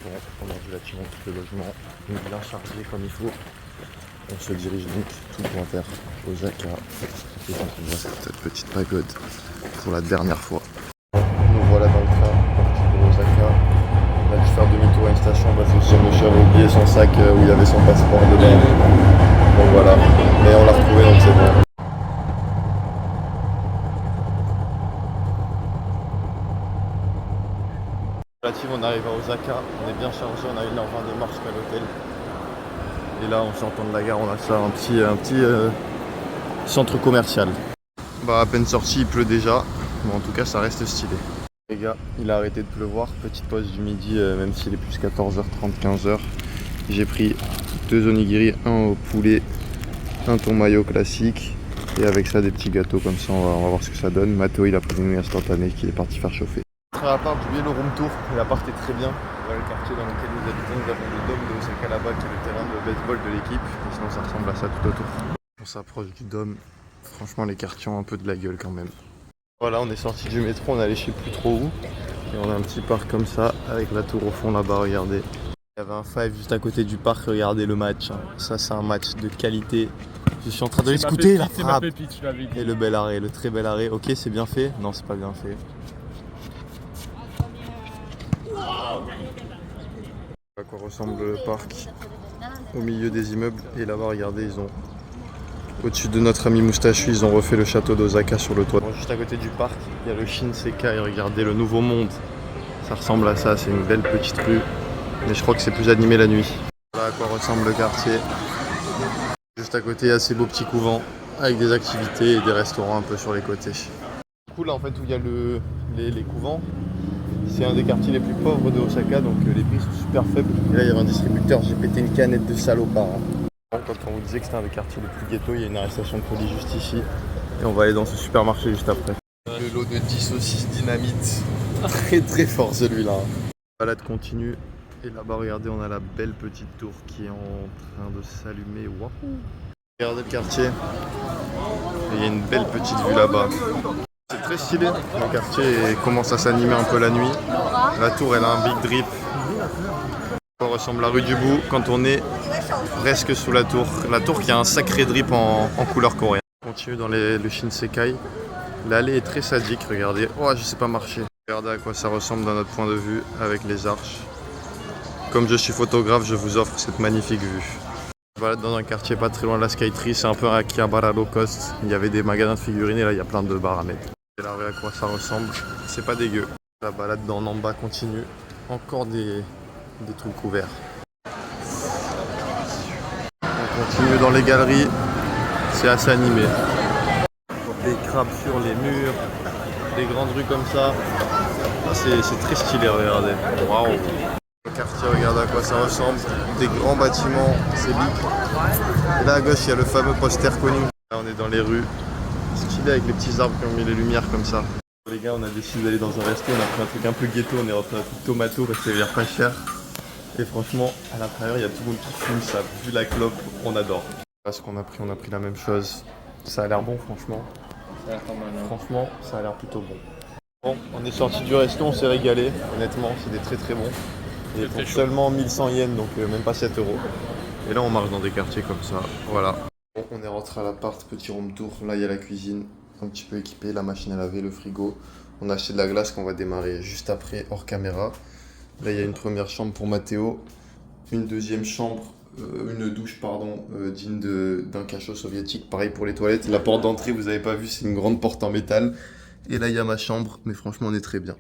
Bon, on a vu bâtiment, tout le logement bien chargé comme il faut. On se dirige donc tout point vers Osaka. Et donc on voit cette petite pagode pour la dernière fois. Nous voilà dans le train parti pour Osaka. On a dû faire demi-tour à une station parce que monsieur avait oublié son sac où il avait son passeport dedans. Donc voilà, mais on l'a retrouvé donc c'est bon. On arrive à Osaka, on est bien chargé, on a 1h20 de marche jusqu'à l'hôtel. Et là, en sortant de la gare, on a ça, un petit centre commercial. Bah, à peine sorti, il pleut déjà, mais en tout cas, ça reste stylé. Les gars, il a arrêté de pleuvoir, petite pause du midi, même s'il est plus 14h30, 15h. J'ai pris 2 onigiri, un au poulet, un thon mayo classique, et avec ça, des petits gâteaux comme ça, on va voir ce que ça donne. Mathéo, il a pris une nouille instantanée qu'il est parti faire chauffer. À l'appart du Vélo Room Tour, l'appart est très bien. Voilà le quartier dans lequel nous habitons. Nous avons le dôme de Osaka là-bas qui est le terrain de baseball de l'équipe. Et sinon ça ressemble à ça tout autour. On s'approche du dôme. Franchement les quartiers ont un peu de la gueule quand même. Voilà, on est sorti du métro, on est allé je sais plus trop où. Et on a un petit parc comme ça avec la tour au fond là-bas, regardez. Il y avait un five juste à côté du parc, regardez le match. Ça c'est un match de qualité. Je suis en train de l'écouter, la frappe. Et le bel arrêt, le très bel arrêt. Ok, c'est bien fait. Non, c'est pas bien fait. À quoi ressemble le parc au milieu des immeubles. Et là-bas, regardez, ils ont au-dessus de notre ami Moustachu, ils ont refait le château d'Osaka sur le toit. Bon, juste à côté du parc, il y a le Shinsekai. Regardez le nouveau monde. Ça ressemble à ça, c'est une belle petite rue. Mais je crois que c'est plus animé la nuit. Voilà à quoi ressemble le quartier. Juste à côté, il y a ces beaux petits couvents avec des activités et des restaurants un peu sur les côtés. Du coup, là, en fait, où il y a les couvents, c'est un des quartiers les plus pauvres de Osaka, donc les prix sont super faibles. Et là, il y avait un distributeur, j'ai pété une canette de salopard. Quand on vous disait que c'était un des quartiers les plus ghetto, il y a une arrestation de police juste ici. Et on va aller dans ce supermarché juste après. Le lot de 10 saucisses dynamite. Très très fort celui-là. La balade continue. Et là-bas, regardez, on a la belle petite tour qui est en train de s'allumer. Wahou! Regardez le quartier. Et il y a une belle petite vue là-bas. C'est très stylé, le quartier commence à s'animer un peu la nuit. La tour elle a un big drip. Ça ressemble à la rue du Bout quand on est presque sous la tour. La tour qui a un sacré drip en couleur coréenne. On continue dans le Shinsekai. L'allée est très sadique, regardez. Oh, je sais pas marcher. Regardez à quoi ça ressemble d'un autre point de vue avec les arches. Comme je suis photographe, je vous offre cette magnifique vue. Je balade dans un quartier pas très loin de la Skytree, c'est un peu un Akihabara low cost. Il y avait des magasins de figurines et là il y a plein de bars à mettre. Et là, à quoi ça ressemble, c'est pas dégueu. La balade dans Namba continue. Encore des trucs ouverts. On continue dans les galeries. C'est assez animé. Des crabes sur les murs. Des grandes rues comme ça. C'est très stylé, regardez. Waouh. Le quartier, regardez à quoi ça ressemble. Des grands bâtiments, c'est big. Et là à gauche, il y a le fameux poster connu. Là, on est dans les rues. Stylé avec les petits arbres qui ont mis les lumières comme ça. Les gars, on a décidé d'aller dans un resto, on a pris un truc un peu ghetto, on est rentré dans un truc tomato parce qu'il avait l'air pas cher. Et franchement, à l'intérieur, il y a tout le monde qui fume, ça pue la clope, on adore. Là, ce qu'on a pris la même chose. Ça a l'air bon, franchement. Ça a l'air pas mal, hein. Franchement, ça a l'air plutôt bon. Bon, on est sorti du resto, on s'est régalé. Honnêtement, c'est des très très bons. Et pour seulement 1100 yens, donc même pas 7 euros. Et là, on marche dans des quartiers comme ça, voilà. Bon, on est rentré à l'appart, petit room tour. Là, il y a la cuisine, un petit peu équipée, la machine à laver, le frigo. On a acheté de la glace qu'on va démarrer juste après, hors caméra. Là, il y a une première chambre pour Mathéo, une deuxième chambre, une douche, pardon, digne d'un cachot soviétique. Pareil pour les toilettes. La porte d'entrée, vous n'avez pas vu, c'est une grande porte en métal. Et là, il y a ma chambre, mais franchement, on est très bien.